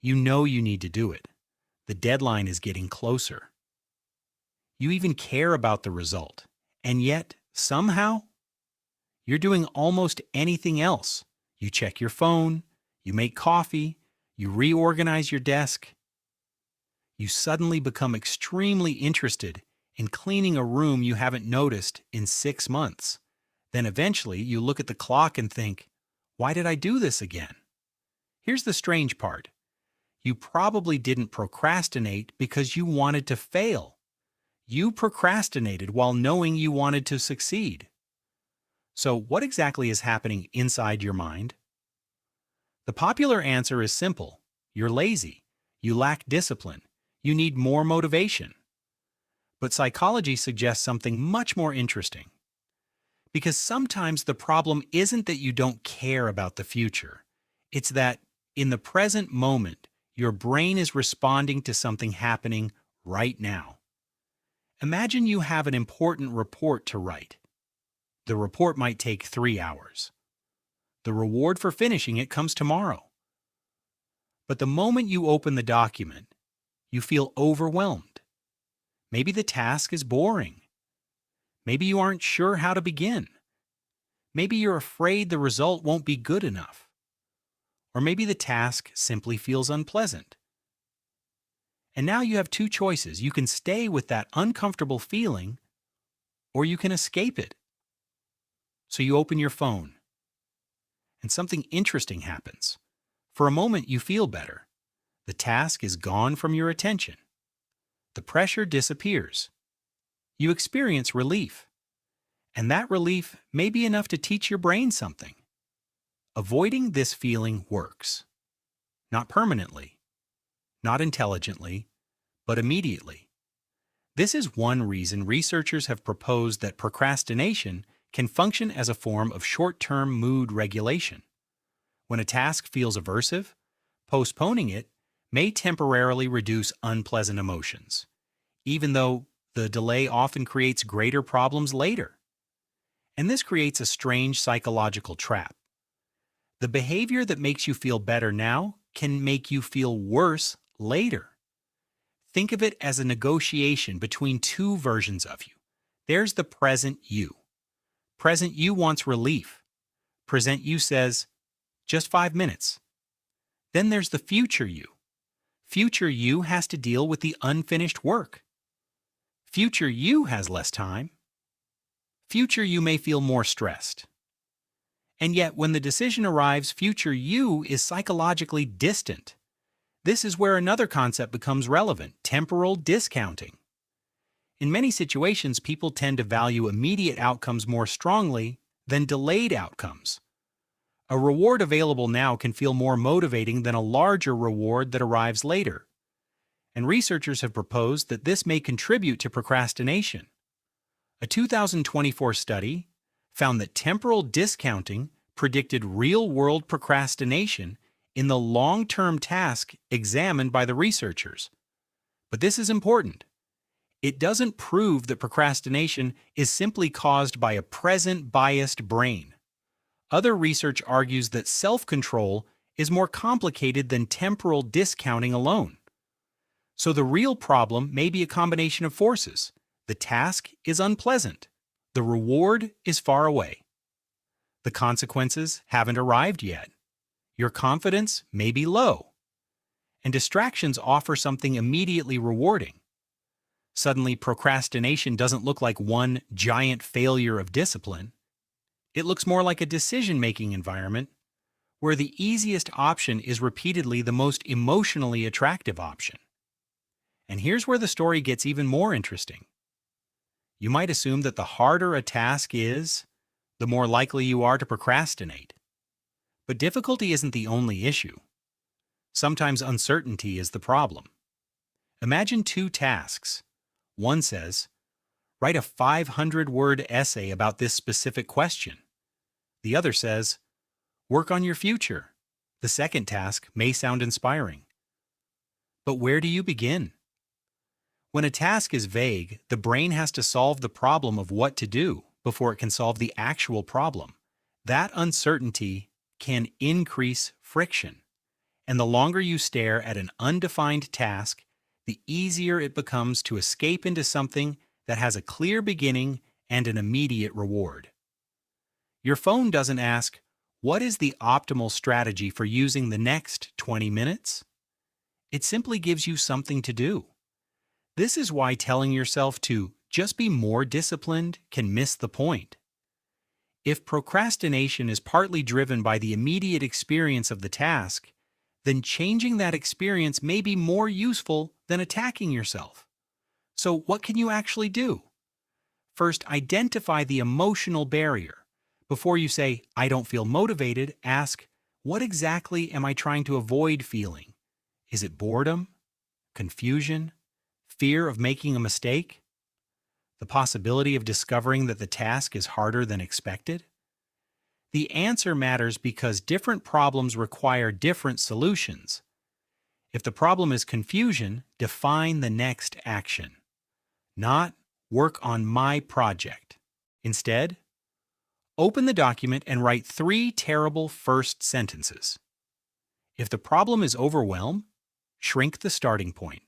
You know you need to do it. The deadline is getting closer. You even care about the result. And yet, somehow, you're doing almost anything else. You check your phone, you make coffee, you reorganize your desk. You suddenly become extremely interested in cleaning a room you haven't noticed in 6 months. Then eventually you look at the clock and think, why did I do this again? Here's the strange part. You probably didn't procrastinate because you wanted to fail. You procrastinated while knowing you wanted to succeed. So, what exactly is happening inside your mind? The popular answer is simple. You're lazy. You lack discipline. You need more motivation. But psychology suggests something much more interesting. Because sometimes the problem isn't that you don't care about the future. It's that, in the present moment, your brain is responding to something happening right now. Imagine you have an important report to write. The report might take 3 hours. The reward for finishing it comes tomorrow. But the moment you open the document, you feel overwhelmed. Maybe the task is boring. Maybe you aren't sure how to begin. Maybe you're afraid the result won't be good enough. Or maybe the task simply feels unpleasant. And now you have two choices. You can stay with that uncomfortable feeling, or you can escape it. So you open your phone, and something interesting happens. For a moment, you feel better. The task is gone from your attention. The pressure disappears. You experience relief. And that relief may be enough to teach your brain something. Avoiding this feeling works. Not permanently, not intelligently, but immediately. This is one reason researchers have proposed that procrastination can function as a form of short-term mood regulation. When a task feels aversive, postponing it may temporarily reduce unpleasant emotions, even though the delay often creates greater problems later. And this creates a strange psychological trap. The behavior that makes you feel better now can make you feel worse later. Think of it as a negotiation between two versions of you. There's the present you. Present you wants relief. Present you says, just 5 minutes. Then there's the future you. Future you has to deal with the unfinished work. Future you has less time. Future you may feel more stressed. And yet, when the decision arrives, future you is psychologically distant. This is where another concept becomes relevant: temporal discounting. In many situations, people tend to value immediate outcomes more strongly than delayed outcomes. A reward available now can feel more motivating than a larger reward that arrives later. And researchers have proposed that this may contribute to procrastination. A 2024 study found that temporal discounting predicted real-world procrastination in the long-term task examined by the researchers. But this is important. It doesn't prove that procrastination is simply caused by a present-biased brain. Other research argues that self-control is more complicated than temporal discounting alone. So the real problem may be a combination of forces. The task is unpleasant. The reward is far away. The consequences haven't arrived yet. Your confidence may be low. And distractions offer something immediately rewarding. Suddenly, procrastination doesn't look like one giant failure of discipline. It looks more like a decision-making environment where the easiest option is repeatedly the most emotionally attractive option. And here's where the story gets even more interesting. You might assume that the harder a task is, the more likely you are to procrastinate. But difficulty isn't the only issue. Sometimes uncertainty is the problem. Imagine two tasks. One says, write a 500-word essay about this specific question. The other says, work on your future. The second task may sound inspiring. But where do you begin? When a task is vague, the brain has to solve the problem of what to do before it can solve the actual problem. That uncertainty can increase friction. And the longer you stare at an undefined task, the easier it becomes to escape into something that has a clear beginning and an immediate reward. Your phone doesn't ask, "What is the optimal strategy for using the next 20 minutes?" It simply gives you something to do. This is why telling yourself to just be more disciplined can miss the point. If procrastination is partly driven by the immediate experience of the task, then changing that experience may be more useful than attacking yourself. So, what can you actually do? First, identify the emotional barrier. Before you say, "I don't feel motivated," ask, "What exactly am I trying to avoid feeling? Is it boredom, confusion, fear of making a mistake, the possibility of discovering that the task is harder than expected?" The answer matters because different problems require different solutions. If the problem is confusion, define the next action. Not "work on my project." Instead, open the document and write 3 terrible first sentences. If the problem is overwhelm, shrink the starting point.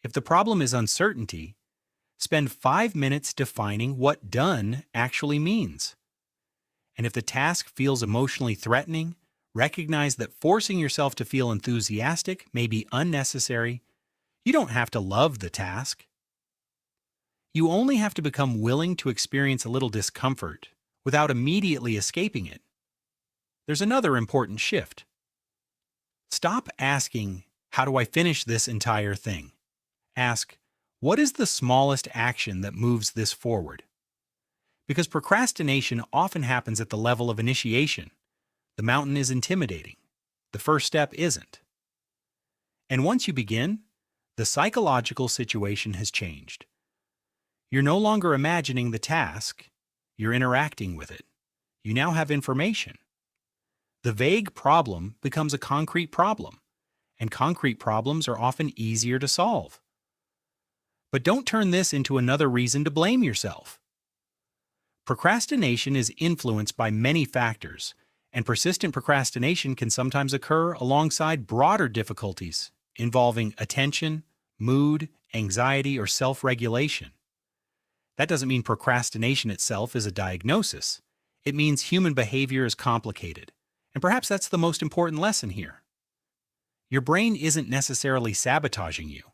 If the problem is uncertainty, spend 5 minutes defining what done actually means. And if the task feels emotionally threatening, recognize that forcing yourself to feel enthusiastic may be unnecessary. You don't have to love the task. You only have to become willing to experience a little discomfort without immediately escaping it. There's another important shift. Stop asking, "How do I finish this entire thing?" Ask, "What is the smallest action that moves this forward?" Because procrastination often happens at the level of initiation. The mountain is intimidating. The first step isn't. And once you begin, the psychological situation has changed. You're no longer imagining the task, you're interacting with it. You now have information. The vague problem becomes a concrete problem, and concrete problems are often easier to solve. But don't turn this into another reason to blame yourself. Procrastination is influenced by many factors, and persistent procrastination can sometimes occur alongside broader difficulties involving attention, mood, anxiety, or self-regulation. That doesn't mean procrastination itself is a diagnosis. It means human behavior is complicated. And perhaps that's the most important lesson here. Your brain isn't necessarily sabotaging you.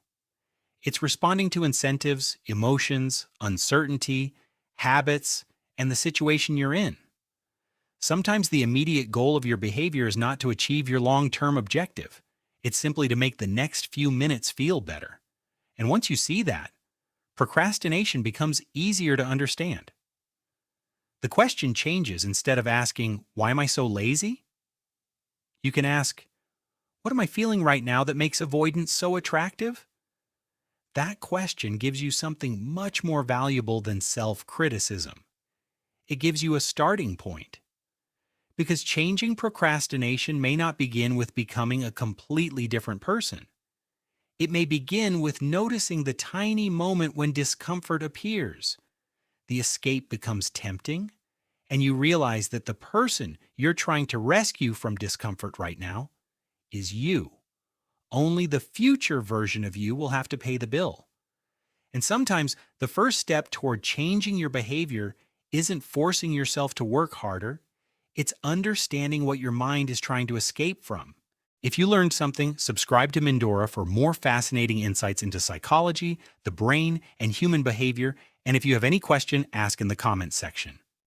It's responding to incentives, emotions, uncertainty, habits, and the situation you're in. Sometimes the immediate goal of your behavior is not to achieve your long-term objective. It's simply to make the next few minutes feel better. And once you see that, procrastination becomes easier to understand. The question changes. Instead of asking, "Why am I so lazy?" you can ask, "What am I feeling right now that makes avoidance so attractive?" That question gives you something much more valuable than self-criticism. It gives you a starting point. Because changing procrastination may not begin with becoming a completely different person. It may begin with noticing the tiny moment when discomfort appears. The escape becomes tempting, and you realize that the person you're trying to rescue from discomfort right now is you. Only the future version of you will have to pay the bill. And sometimes the first step toward changing your behavior isn't forcing yourself to work harder, it's understanding what your mind is trying to escape from. If you learned something, subscribe to Mindora for more fascinating insights into psychology, the brain, and human behavior. And if you have any question, ask in the comments section.